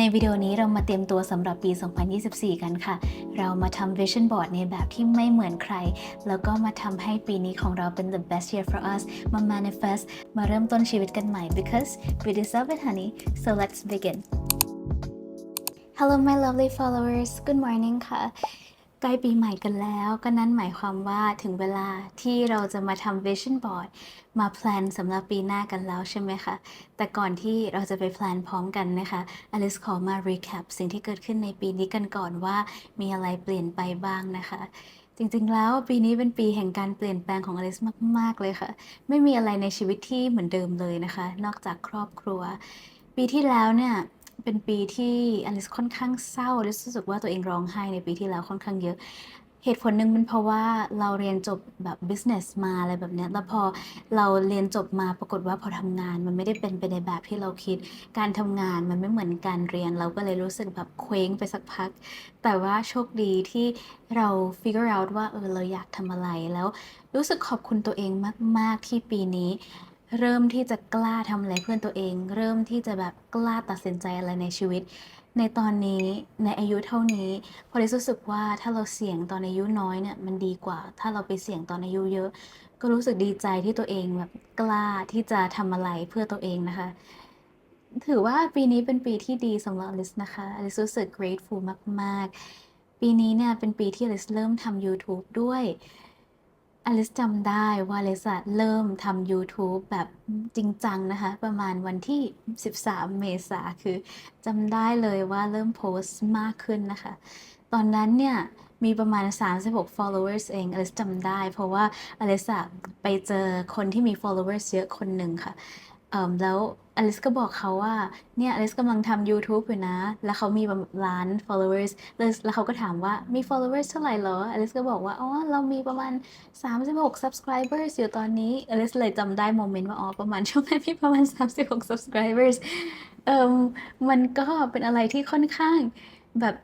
ในวิดีโอนี้เรามาเตรียมตัวสำหรับปี 2024 กันค่ะ เรามาทำ Vision Board ในแบบที่ไม่เหมือนใคร แล้วก็มาทำให้ปีนี้ของเราเป็น the best year for us มา manifest มาเริ่มต้นชีวิตกันใหม่ because we deserve it honey so let's begin Hello my lovely followers good morning ค่ะใกล้ปีใหม่กันแล้วก็นั่นหมายความว่าถึงเวลาที่เราจะมาทำ Vision Board มาแพลนสำหรับปีหน้ากันแล้วใช่ไหมคะแต่ก่อนที่เราจะไปแพลนพร้อมกันนะคะอลิสขอมา recap สิ่งที่เกิดขึ้นในปีนี้กันก่อนว่ามีอะไรเปลี่ยนไปบ้างนะคะจริงๆแล้วปีนี้เป็นปีแห่งการเปลี่ยนแปลงของอลิสมากๆเลยค่ะไม่มีอะไรในชีวิตที่เหมือนเดิมเลยนะคะนอกจากครอบครัวปีที่แล้วเนี่ยเป็นปีที่อลิสค่อนข้างเศร้าอลิสรู้สึกว่าตัวเองร้องไห้ในปีที่แล้วค่อนข้างเยอะเหตุผลหนึ่งเป็นเพราะว่าเราเรียนจบแบบ business มาอะไรแบบเนี้ยแล้วพอเราเรียนจบมาปรากฏว่าพอทำงานมันไม่ได้เป็นไปในแบบที่เราคิดการทำงานมันไม่เหมือนการเรียนเราก็เลยรู้สึกแบบเคว้งไปสักพักแต่ว่าโชคดีที่เรา figure out ว่าเราอยากทำอะไรแล้วรู้สึกขอบคุณตัวเองมากๆที่ปีนี้เริ่มที่จะกล้าทำอะไรเพื่อตัวเองเริ่มที่จะแบบกล้าตัดสินใจอะไรในชีวิตในตอนนี้ในอายุเท่านี้พอรู้สึกว่าถ้าเราเสี่ยงตอนอายุน้อยเนี่ยมันดีกว่าถ้าเราไปเสี่ยงตอนอายุเยอะก็รู้สึกดีใจที่ตัวเองแบบกล้าที่จะทำอะไรเพื่อตัวเองนะคะถือว่าปีนี้เป็นปีที่ดีสำหรับอลิสนะคะอลิสรู้สึก grateful มากๆปีนี้เนี่ยเป็นปีที่อลิสเริ่มทำ YouTube ด้วยอลิสจำได้ว่าอลิสเริ่มทำ YouTube แบบจริงจังนะคะประมาณวันที่13เมษาคือจำได้เลยว่าเริ่มโพสต์มากขึ้นนะคะตอนนั้นเนี่ยมีประมาณ36 followers เองอลิสจำได้เพราะว่าอลิสไปเจอคนที่มี followers เยอะคนหนึ่งค่ะแล้วอลิสก็บอกเขาว่าเนี่ยอลิสกำลังทำ YouTube อยู่นะแล้วเขามีประมาณล้าน followers แล้วเขาก็ถามว่ามี followers เท่าไหร่เหรออลิสก็บอกว่าอ๋อเรามีประมาณ36 subscribers อยู่ตอนนี้อลิสเลยจำได้โมเมนต์ว่าอ๋อประมาณช่วงนั้นมีประมาณ36 subscribers เอ่อมันก็เป็นอะไรที่ค่อนข้างแบบ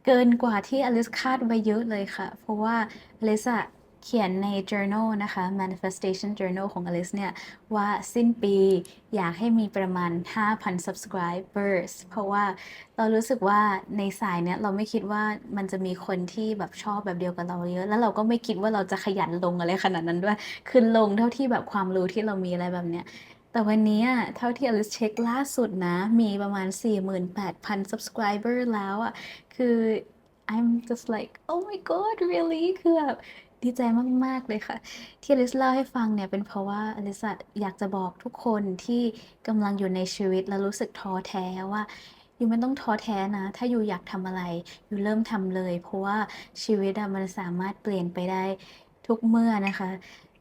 เกินกว่าที่อลิสคาดไว้เยอะเลยค่ะเพราะว่าอลิสเขียนใน journal นะคะ manifestation journal ของอลิสเนี่ยว่าสิ้นปีอยากให้มีประมาณ 5,000 subscribers เพราะว่าเรารู้สึกว่าในสายเนี้ยเราไม่คิดว่ามันจะมีคนที่แบบชอบแบบเดียวกับเราเยอะแล้วเราก็ไม่คิดว่าเราจะขยันลงอะไรขนาดนั้นด้วยคือลงเท่าที่แบบความรู้ที่เรามีอะไรแบบเนี้ยแต่วันนี้เท่าที่อลิสเช็คล่าสุดนะมีประมาณ 48,000 subscriber แล้วคือ I'm just like oh my god really คือแบบดีใจมากๆเลยค่ะที่อลิสเล่าให้ฟังเนี่ยเป็นเพราะว่าอลิสอยากจะบอกทุกคนที่กำลังอยู่ในชีวิตแล้วรู้สึกท้อแท้ว่ายูไม่ต้องท้อแท้นะถ้ายูอยากทำอะไรยูเริ่มทำเลยเพราะว่าชีวิตมันสามารถเปลี่ยนไปได้ทุกเมื่อนะคะ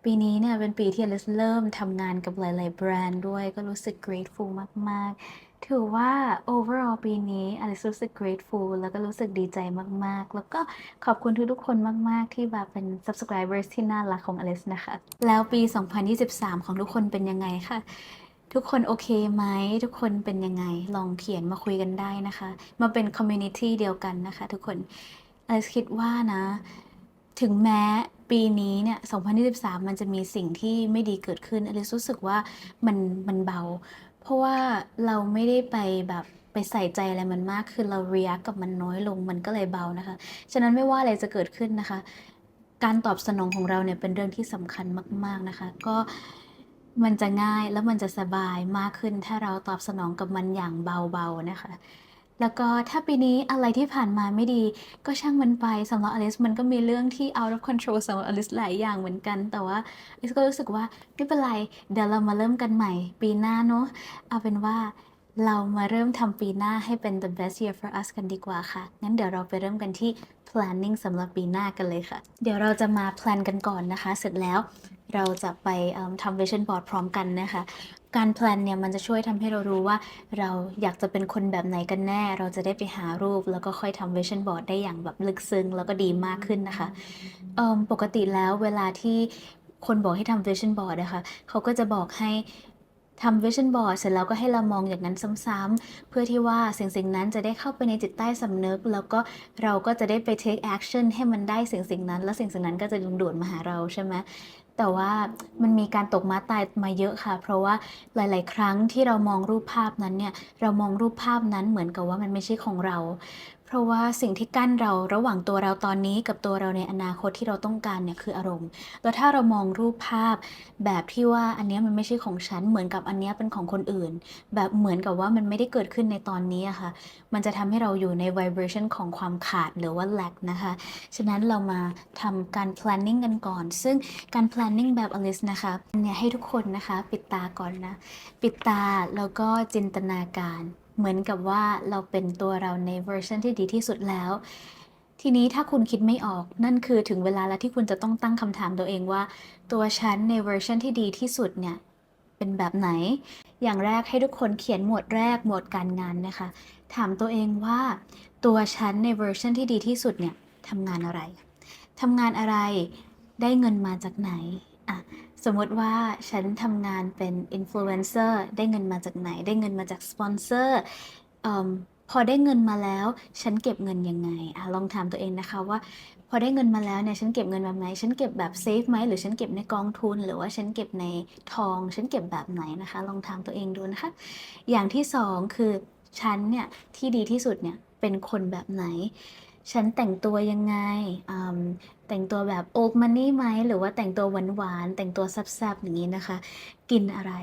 ปีนี้เนี่ยเป็นปีที่อลิสเริ่มทำงานกับหลายๆแบรนด์ด้วยก็รู้สึก grateful มากๆถือว่า overall ปีนี้อลิสรู้สึก grateful แล้วก็รู้สึกดีใจมากๆแล้วก็ขอบคุณทุกๆคนมากๆที่แบบเป็น subscribers ที่น่ารักของอลิสนะคะแล้วปี 2023 ของทุกคนเป็นยังไงคะทุกคนโอเคไหมทุกคนเป็นยังไงลองเขียนมาคุยกันได้นะคะมาเป็น community เดียวกันนะคะทุกคนอลิสคิดว่านะถึงแม้ปีนี้เนี่ย2023มันจะมีสิ่งที่ไม่ดีเกิดขึ้นอลิสรู้สึกว่ามันเบาเพราะว่าเราไม่ได้ไปแบบไปใส่ใจอะไรมันมากคือเรา react กับมันน้อยลงมันก็เลยเบานะคะฉะนั้นไม่ว่าอะไรจะเกิดขึ้นนะคะการตอบสนองของเราเนี่ยเป็นเรื่องที่สำคัญมากๆนะคะก็มันจะง่ายแล้วมันจะสบายมากขึ้นถ้าเราตอบสนองกับมันอย่างเบาๆนะคะแล้วก็ถ้าปีนี้อะไรที่ผ่านมาไม่ดีก็ช่างมันไปสำหรับอลิสมันก็มีเรื่องที่ out of control สำหรับอลิสหลายอย่างเหมือนกันแต่ว่าอลิสก็รู้สึกว่าไม่เป็นไรเดี๋ยวเรามาเริ่มกันใหม่ปีหน้าเนอะเอาเป็นว่าเรามาเริ่มทำปีหน้าให้เป็น the best year for us กันดีกว่าค่ะงั้นเดี๋ยวเราไปเริ่มกันที่ planning สำหรับปีหน้ากันเลยค่ะเดี๋ยวเราจะมา plan กันก่อนนะคะเสร็จแล้วเราจะไปทำ vision board พร้อมกันนะคะการแพลนเนี่ยมันจะช่วยทำให้เรารู้ว่าเราอยากจะเป็นคนแบบไหนกันแน่เราจะได้ไปหารูปแล้วก็ค่อยทำ vision board ได้อย่างแบบลึกซึ้งแล้วก็ดีมากขึ้นนะคะปกติแล้วเวลาที่คนบอกให้ทำ vision board นะคะเขาก็จะบอกให้ทำ vision board เสร็จแล้วก็ให้เรามองอย่างนั้นซ้ำๆเพื่อที่ว่าสิ่งนั้นจะได้เข้าไปในจิตใต้สำนึกแล้วก็เราก็จะได้ไป take action ให้มันได้สิ่งนั้นแล้วสิ่งนั้นก็จะดึงดูดมาหาเราใช่ไหม แต่ว่ามันมีการตกม้าตายมาเยอะค่ะเพราะว่าหลายๆครั้งที่เรามองรูปภาพนั้นเนี่ยเรามองรูปภาพนั้นเหมือนกับว่ามันไม่ใช่ของเราเพราะว่าสิ่งที่กั้นเราระหว่างตัวเราตอนนี้กับตัวเราในอนาคตที่เราต้องการเนี่ยคืออารมณ์แล้วถ้าเรามองรูปภาพแบบที่ว่าอันเนี้ยมันไม่ใช่ของฉันเหมือนกับอันเนี้ยเป็นของคนอื่นแบบเหมือนกับว่ามันไม่ได้เกิดขึ้นในตอนนี้อะค่ะมันจะทำให้เราอยู่ใน vibration ของความขาดหรือว่า lack นะคะฉะนั้นเรามาทำการ planning กันก่อนซึ่งการ planning แบบ Alice นะคะเนี่ยให้ทุกคนนะคะปิดตาก่อนนะปิดตาแล้วก็จินตนาการเหมือนกับว่าเราเป็นตัวเราในเวอร์ชันที่ดีที่สุดแล้วทีนี้ถ้าคุณคิดไม่ออกนั่นคือถึงเวลาแล้วที่คุณจะต้องตั้งคำถามตัวเองว่าตัวฉันในเวอร์ชันที่ดีที่สุดเนี่ยเป็นแบบไหนอย่างแรกให้ทุกคนเขียนหมวดแรกหมวดการงานนะคะถามตัวเองว่าตัวฉันในเวอร์ชันที่ดีที่สุดเนี่ยทำงานอะไรทำงานอะไรได้เงินมาจากไหนอ่ะสมมติว่าฉันทำงานเป็นอินฟลูเอนเซอร์ได้เงินมาจากไหนได้เงินมาจากสปอนเซอร์พอได้เงินมาแล้วฉันเก็บเงินยังไงลองถามตัวเองนะคะว่าพอได้เงินมาแล้วเนี่ยฉันเก็บเงินแบบไหนฉันเก็บแบบเซฟไหมหรือฉันเก็บในกองทุนหรือว่าฉันเก็บในทองฉันเก็บแบบไหนนะคะลองถามตัวเองดูนะคะอย่างที่สองคือฉันเนี่ยที่ดีที่สุดเนี่ยเป็นคนแบบไหนฉันแต่งตัวยังไงแต่งตัวแบบ old money ไหมหรือว่าแต่งตัวหวานๆแต่งตัวแซ่บๆอย่างนี้นะคะกินอะไร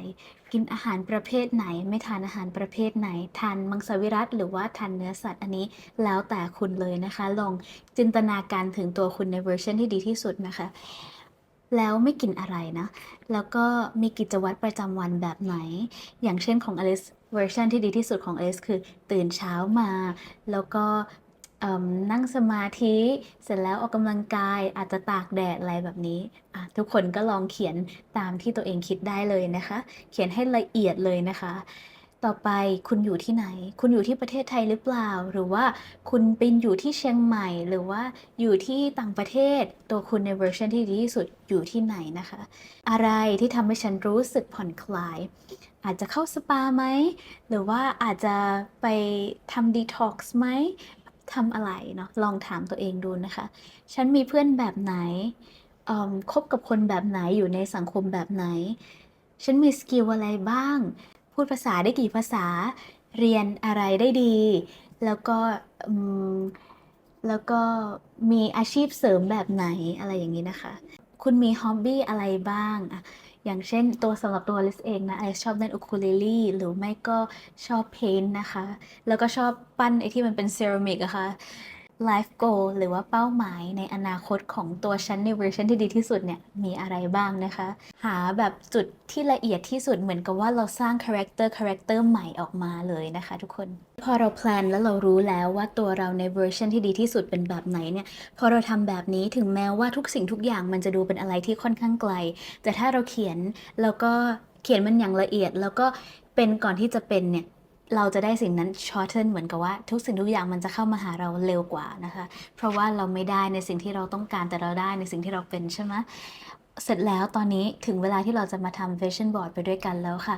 กินอาหารประเภทไหนไม่ทานอาหารประเภทไหนทานมังสวิรัติหรือว่าทานเนื้อสัตว์อันนี้แล้วแต่คุณเลยนะคะลองจินตนาการถึงตัวคุณในเวอร์ชันที่ดีที่สุดนะคะแล้วไม่กินอะไรนะแล้วก็มีกิจวัตรประจำวันแบบไหนอย่างเช่นของอลิซเวอร์ชันที่ดีที่สุดของอลิซคือตื่นเช้ามาแล้วก็นั่งสมาธิเสร็จแล้วออกกำลังกายอาจจะตากแดดอะไรแบบนี้ทุกคนก็ลองเขียนตามที่ตัวเองคิดได้เลยนะคะเขียนให้ละเอียดเลยนะคะต่อไปคุณอยู่ที่ไหนคุณอยู่ที่ประเทศไทยหรือเปล่าหรือว่าคุณเป็นอยู่ที่เชียงใหม่หรือว่าอยู่ที่ต่างประเทศตัวคุณในเวอร์ชันที่ดีที่สุดอยู่ที่ไหนนะคะอะไรที่ทำให้ฉันรู้สึกผ่อนคลายอาจจะเข้าสปาไหมหรือว่าอาจจะไปทำดีท็อกซ์ไหม ทำอะไรเนาะลองถามตัวเองดูนะคะฉันมีเพื่อนแบบไหนคบกับคนแบบไหนอยู่ในสังคมแบบไหนฉันมีสกิลอะไรบ้างพูดภาษาได้กี่ภาษาเรียนอะไรได้ดีแล้วก็อืมแล้วก็มีอาชีพเสริมแบบไหนอะไรอย่างนี้นะคะคุณมีฮ็อบบี้อะไรบ้างอะอย่างเช่นตัวสำหรับตัวลิสเองนะไอชอบเล่นอูคูเลลี่หรือไม่ก็ชอบเพนท์นะคะ แล้วก็ชอบปั้นไอ้ที่มันเป็นเซรามิกอะค่ะ Life Goal หรือว่าเป้าหมายในอนาคตของตัวฉันในเวอร์ชันที่ดีที่สุดเนี่ยมีอะไรบ้างนะคะหาแบบจุดที่ละเอียดที่สุดเหมือนกับว่าเราสร้างคาแรคเตอร์ใหม่ออกมาเลยนะคะทุกคนพอเราแพลนแล้วเรารู้แล้วว่าตัวเราในเวอร์ชันที่ดีที่สุดเป็นแบบไหนเนี่ยพอเราทำแบบนี้ถึงแม้ว่าทุกสิ่งทุกอย่างมันจะดูเป็นอะไรที่ค่อนข้างไกลแต่ถ้าเราเขียนแล้วก็เขียนมันอย่างละเอียดแล้วก็เป็นก่อนที่จะเป็นเนี่ย เราจะได้สิ่งนั้น shorten เหมือนกับว่าทุกสิ่งทุกอย่างมันจะเข้ามาหาเราเร็วกว่านะคะเพราะว่าเราไม่ได้ในสิ่งที่เราต้องการแต่เราได้ในสิ่งที่เราเป็นใช่ไหมเสร็จแล้วตอนนี้ถึงเวลาที่เราจะมาทำ vision board ไปด้วยกันแล้วค่ะ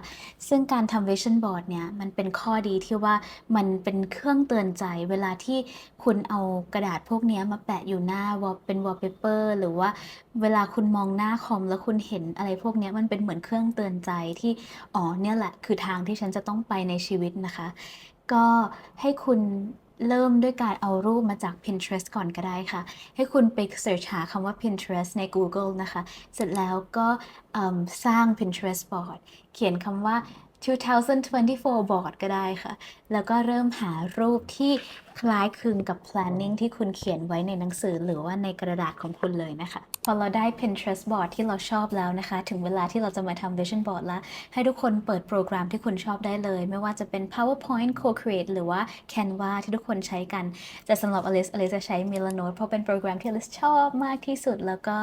ซึ่งการทำ vision board เนี่ยมันเป็นข้อดีที่ว่ามันเป็นเครื่องเตือนใจเวลาที่คุณเอากระดาษพวกนี้มาแปะอยู่หน้า wall เป็น wallpaper หรือว่าเวลาคุณมองหน้าคอมแล้วคุณเห็นอะไรพวกนี้มันเป็นเหมือนเครื่องเตือนใจที่ อ๋อเนี่ยแหละคือทางที่ฉันจะต้องไปในชีวิตนะคะก็ให้คุณเริ่มด้วยการเอารูปมาจาก Pinterest ก่อนก็ได้ค่ะให้คุณไปเสิร์ชหาคำว่า Pinterest ใน Google นะคะเสร็จแล้วก็สร้าง Pinterest board เขียนคำว่า 2024 board ก็ได้ค่ะแล้วก็เริ่มหารูปที่คล้ายคลึงกับ planning ที่คุณเขียนไว้ในหนังสือหรือว่าในกระดาษของคุณเลยนะคะพอเราได้ Pinterest board ที่เราชอบแล้วนะคะถึงเวลาที่เราจะมาทำ vision board แล้วให้ทุกคนเปิดโปรแกรมที่คุณชอบได้เลยไม่ว่าจะเป็น PowerPoint Co-Create หรือว่า Canva ที่ทุกคนใช้กันแต่สำหรับ Alice จะใช้ Milanote เพราะเป็นโปรแกรมที่ Alice ชอบมากที่สุดแล้วก็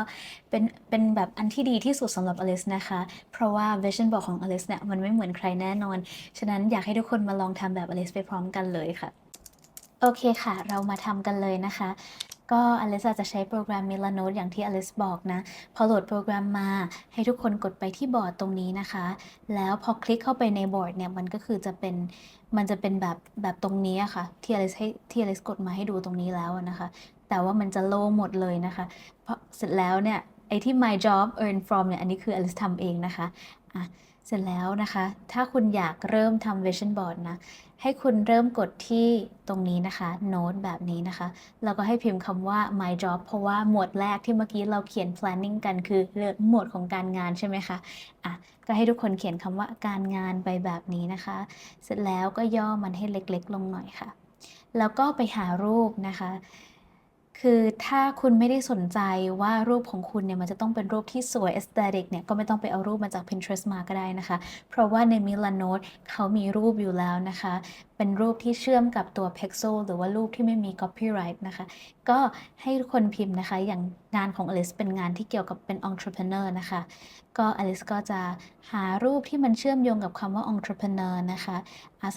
เป็นแบบอันที่ดีที่สุดสำหรับ Alice นะคะเพราะว่า vision board ของ Alice เนี่ยมันไม่เหมือนใครแน่นอนฉะนั้นอยากให้ทุกคนมาลองทำแบบ Alice ไปพร้อมกันเลยค่ะโอเคค่ะเรามาทำกันเลยนะคะก็ Alice จะใช้โปรแกรม Milanote อย่างที่ Alice บอกนะพอโหลดโปรแกรมมาให้ทุกคนกดไปที่บอร์ดตรงนี้นะคะแล้วพอคลิกเข้าไปในบอร์ดเนี่ยมันก็คือมันจะเป็นแบบตรงนี้อะค่ะที่ Alice กดมาให้ดูตรงนี้แล้วนะคะแต่ว่ามันจะโล่งหมดเลยนะคะเพราะเสร็จแล้วเนี่ยไอ อ้ที่ my job earn from เนี่ยอันนี้คืออลิสทำเองนะคะอ่ะเสร็จแล้วนะคะถ้าคุณอยากเริ่มทำ vision board นะให้คุณเริ่มกดที่ตรงนี้นะคะ note แบบนี้นะคะแล้วก็ให้พิมพ์คำว่า my job เพราะว่าหมวดแรกที่เมื่อกี้เราเขียน planning กันคือเรื่องหมวดของการงานใช่ไหมคะอ่ะก็ให้ทุกคนเขียนคำว่าการงานไปแบบนี้นะคะ เสร็จแล้วก็ย่อมันให้เล็กๆลงหน่อยค่ะแล้วก็ไปหารูปนะคะคือถ้าคุณไม่ได้สนใจว่ารูปของคุณเนี่ยมันจะต้องเป็นรูปที่สวย aesthetic เนี่ยก็ไม่ต้องไปเอารูปมาจาก Pinterest มาก็ได้นะคะเพราะว่าใน Milanote เขามีรูปอยู่แล้วนะคะเป็นรูปที่เชื่อมกับตัว Pexel หรือว่ารูปที่ไม่มี copyright นะคะก็ให้ทุกคนพิมพ์นะคะอย่างงานของอลิสเป็นงานที่เกี่ยวกับเป็น entrepreneur นะคะก็อลิสก็จะหารูปที่มันเชื่อมโยงกับคำว่า entrepreneur นะคะ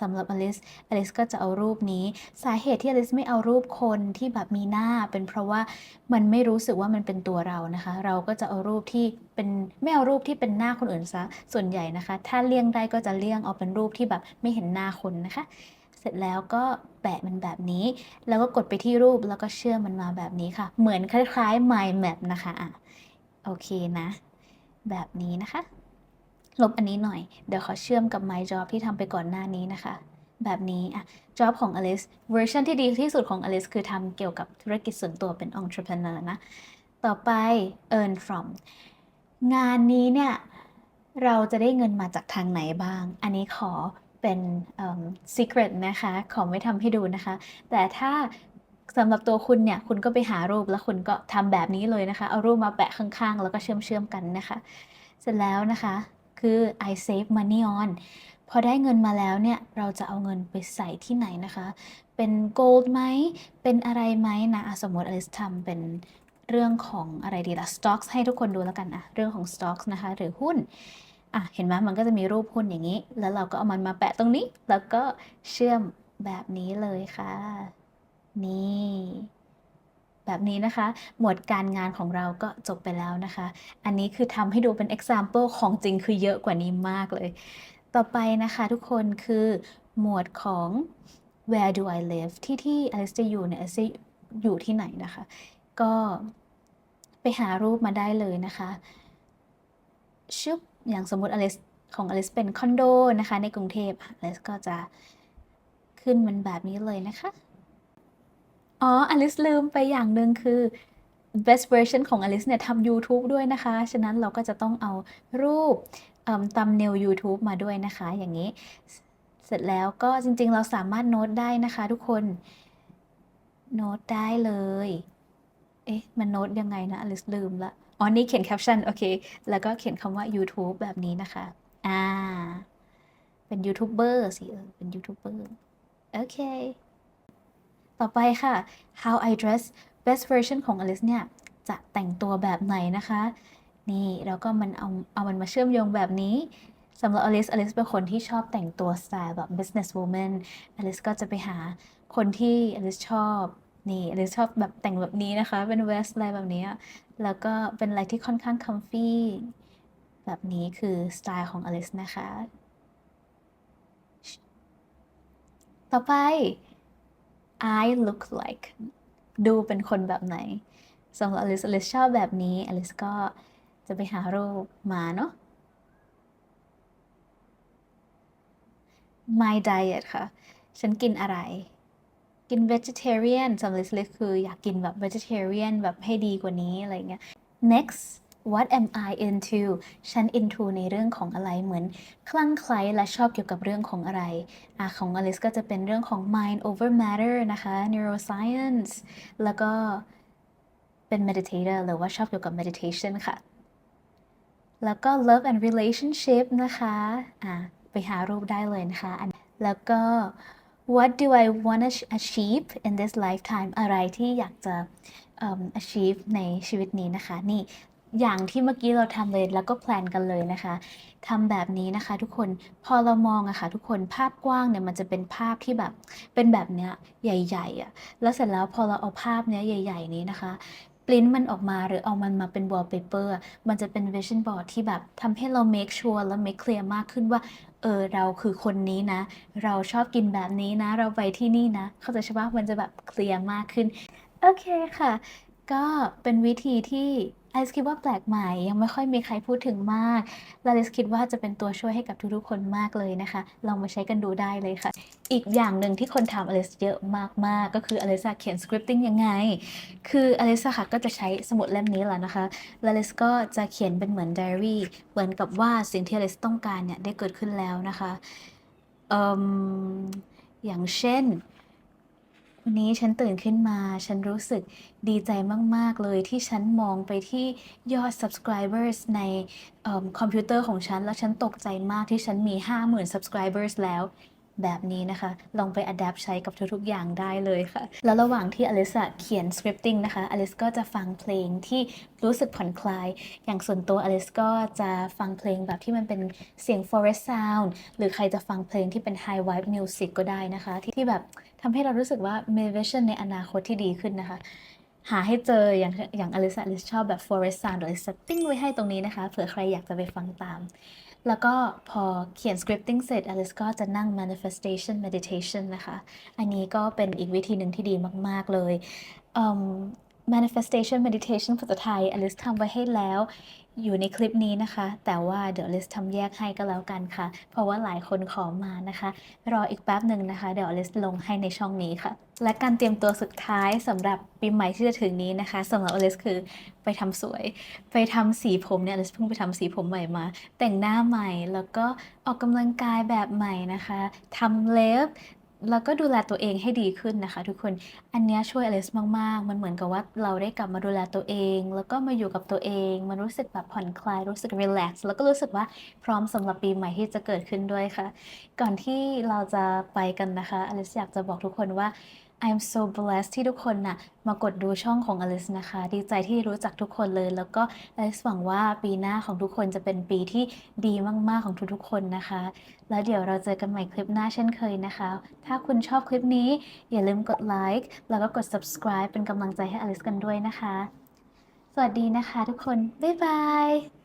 สำหรับอลิสก็จะเอารูปนี้สาเหตุที่อลิสไม่เอารูปคนที่แบบมีหน้าเป็นเพราะว่ามันไม่รู้สึกว่ามันเป็นตัวเรานะคะเราก็จะเอารูปที่เป็นไม่เอารูปที่เป็นหน้าคนอื่นซะส่วนใหญ่นะคะถ้าเลี่ยงได้ก็จะเลี่ยงเอาเป็นรูปที่แบบไม่เห็นหน้าคนนะคะเสร็จแล้วก็แปะมันแบบนี้แล้วก็กดไปที่รูปแล้วก็เชื่อมมันมาแบบนี้ค่ะเหมือนคล้ายๆ mind map นะคะโอเคนะแบบนี้นะคะลบอันนี้หน่อยเดี๋ยวขอเชื่อมกับ my job ที่ทำไปก่อนหน้านี้นะคะแบบนี้job ของ Alice เวอร์ชันที่ดีที่สุดของ Alice คือทำเกี่ยวกับธุรกิจส่วนตัวเป็น entrepreneur นะต่อไป earn from งานนี้เนี่ยเราจะได้เงินมาจากทางไหนบ้างอันนี้ขอเป็น secret นะคะขอไม่ทำให้ดูนะคะแต่ถ้าสำหรับตัวคุณเนี่ยคุณก็ไปหารูปแล้วคุณก็ทำแบบนี้เลยนะคะเอารูปมาแปะข้างๆแล้วก็เชื่อมกันนะคะเสร็จแล้วนะคะคือ I save money on พอได้เงินมาแล้วเนี่ยเราจะเอาเงินไปใส่ที่ไหนนะคะเป็น gold ไหมเป็นอะไรไหมนะสมมติอลิสทำเป็นเรื่องของอะไรดีล่ะ stocks ให้ทุกคนดูแล้วกันเรื่องของ stocks นะคะหรือหุ้นเห็นไหมมันก็จะมีรูปหุ้นอย่างนี้แล้วเราก็เอามันมาแปะตรงนี้แล้วก็เชื่อมแบบนี้เลยค่ะนี่แบบนี้นะคะหมวดการงานของเราก็จบไปแล้วนะคะอันนี้คือทำให้ดูเป็น example ของจริงคือเยอะกว่านี้มากเลยต่อไปนะคะทุกคนคือหมวดของ where do I live ที่อลิสจะอยู่เนี่ยอลิสจะอยู่ที่ไหนนะคะก็ไปหารูปมาได้เลยนะคะชุบอย่างสมมติอลิสของอลิสเป็นคอนโดนะคะในกรุงเทพอลิสก็จะขึ้นมันแบบนี้เลยนะคะอลิสลืมไปอย่างหนึ่งคือ best version ของอลิสเนี่ยทำ YouTube ด้วยนะคะฉะนั้นเราก็จะต้องเอารูปthumbnail YouTube มาด้วยนะคะอย่างนี้เสร็จแล้วก็จริงๆเราสามารถโน้ตได้นะคะทุกคนโน้ตได้เลยมันโน้ตยังไงนะอลิสลืมละนี่เขียนแคปชั่นโอเคแล้วก็เขียนคำว่า YouTube แบบนี้นะคะเป็นยูทูบเบอร์สิเป็นยูทูบเบอร์โอเคต่อไปค่ะ how I dress best version ของ Alice เนี่ยจะแต่งตัวแบบไหนนะคะนี่แล้วก็มันเอามันมาเชื่อมโยงแบบนี้สำหรับ Alice เป็นคนที่ชอบแต่งตัวสไตล์แบบ business woman Alice ก็จะไปหาคนที่ Alice ชอบนี่ Alice ชอบแบบแต่งแบบนี้นะคะเป็น vest อะไรแบบนี้แล้วก็เป็นอะไรที่ค่อนข้าง comfy แบบนี้คือสไตล์ของ Alice นะคะต่อไป I look like ดูเป็นคนแบบไหนสำหรับอลิสชอบแบบนี้อลิสก็จะไปหารูปมาเนาะ My diet ค่ะฉันกินอะไรกิน vegetarian สำหรับอลิสคืออยากกินแบบ vegetarian แบบให้ดีกว่านี้อะไรเงี้ย next what am I into ฉัน into ในเรื่องของอะไรเหมือนคลั่งไคล้และชอบเกี่ยวกับเรื่องของอะไรของอลิสก็จะเป็นเรื่องของ mind over matter นะคะ neuroscience แล้วก็เป็น meditator หรือว่าชอบเกี่ยวกับ meditation ค่ะแล้วก็ love and relationship นะคะไปหารูปได้เลยนะคะแล้วก็ what do I want to achieve in this lifetime อะไรที่อยากจะachieve ในชีวิตนี้นะคะนี่อย่างที่เมื่อกี้เราทำเลยแล้วก็แพลนกันเลยนะคะทำแบบนี้นะคะทุกคนพอเรามองทุกคนภาพกว้างเนี่ยมันจะเป็นภาพที่แบบเป็นแบบเนี้ยใหญ่ๆแล้วเสร็จแล้วพอเราเอาภาพเนี้ยใหญ่ๆนี้นะคะปริ้นมันออกมาหรือเอามันมาเป็น wallpaper มันจะเป็น vision board ที่แบบทำให้เรา make sure และ make clear มากขึ้นว่าเราคือคนนี้นะเราชอบกินแบบนี้นะเราไปที่นี่นะเข้าใจใช่ปะมันจะแบบเคลียร์มากขึ้นโอเคค่ะก็เป็นวิธีที่ อลิซคิดว่าแปลกใหม่ยังไม่ค่อยมีใครพูดถึงมากและอลิซคิดว่าจะเป็นตัวช่วยให้กับทุกๆคนมากเลยนะคะลองมาใช้กันดูได้เลยค่ะอีกอย่างหนึ่งที่คนถามอลิซเยอะมากๆก็คืออลิซเขียน scripting ยังไงคืออลิซค่ะก็จะใช้สมุดเล่มนี้แหละนะคะแล้วอลิซก็จะเขียนเป็นเหมือนไดอารี่เหมือนกับว่าสิ่งที่อลิซต้องการเนี่ยได้เกิดขึ้นแล้วนะคะเอ่มอย่างเช่น วันนี้ฉันตื่นขึ้นมา ฉันรู้สึกดีใจมากๆเลยที่ฉันมองไปที่ยอด subscribers ในคอมพิวเตอร์ของฉัน แล้วฉันตกใจมากที่ฉันมี 50,000 subscribers แล้ว แบบนี้นะคะ ลองไป adapt ใช้กับทุกๆอย่างได้เลยค่ะ แล้วระหว่างที่อลิซเขียน scripting นะคะอลิซก็จะฟังเพลงที่รู้สึกผ่อนคลาย อย่างส่วนตัวอลิซก็จะฟังเพลงแบบที่มันเป็นเสียง forest sound หรือใครจะฟังเพลงที่เป็น high vibe music ก็ได้นะคะ ที่แบบทำให้เรารู้สึกว่ามี vision ในอนาคตที่ดีขึ้นนะคะ หาให้เจออย่างอลิซชอบแบบ forest sound เดี๋ยวอลิซติ้งไว้ให้ตรงนี้นะคะเผื่อใครอยากจะไปฟังตาม แล้วก็พอเขียน scripting เสร็จอลิซก็จะนั่ง manifestation meditation นะคะ อันนี้ก็เป็นอีกวิธีหนึ่งที่ดีมากๆเลยเอิ่ม manifestation meditation ภาษาไทยอลิซทำไว้ให้แล้วอยู่ในคลิปนี้นะคะ แต่ว่าเดี๋ยวอลิซทำแยกให้ก็แล้วกันค่ะ เพราะว่าหลายคนขอมานะคะ รออีกแป๊บหนึ่งนะคะ เดี๋ยวอลิซลงให้ในช่องนี้ค่ะ และการเตรียมตัวสุดท้ายสำหรับปีใหม่ที่จะถึงนี้นะคะสำหรับอลิซคือไปทำสวย ไปทำสีผมเนี่ยอลิซเพิ่งไปทำสีผมใหม่มา แต่งหน้าใหม่แล้วก็ออกกำลังกายแบบใหม่นะคะทำเล็บแล้วก็ดูแลตัวเองให้ดีขึ้นนะคะทุกคนอันเนี้ยช่วยอลิซมากๆมันเหมือนกับว่าเราได้กลับมาดูแลตัวเองแล้วก็มาอยู่กับตัวเองมันรู้สึกแบบผ่อนคลายรู้สึกรีแลกซ์แล้วก็รู้สึกว่าพร้อมสำหรับปีใหม่ที่จะเกิดขึ้นด้วยค่ะก่อนที่เราจะไปกันนะคะอลิซอยากจะบอกทุกคนว่า I'm so blessed ที่ทุกคนน่ะมากดดูช่องของอลิซนะคะดีใจที่รู้จักทุกคนเลยแล้วก็อลิซหวังว่าปีหน้าของทุกคนจะเป็นปีที่ดีมากๆของทุกๆคนนะคะแล้วเดี๋ยวเราเจอกันใหม่คลิปหน้าเช่นเคยนะคะถ้าคุณชอบคลิปนี้อย่าลืมกดไลค์แล้วก็กด subscribe เป็นกำลังใจให้อลิซกันด้วยนะคะสวัสดีนะคะทุกคนบ๊ายบาย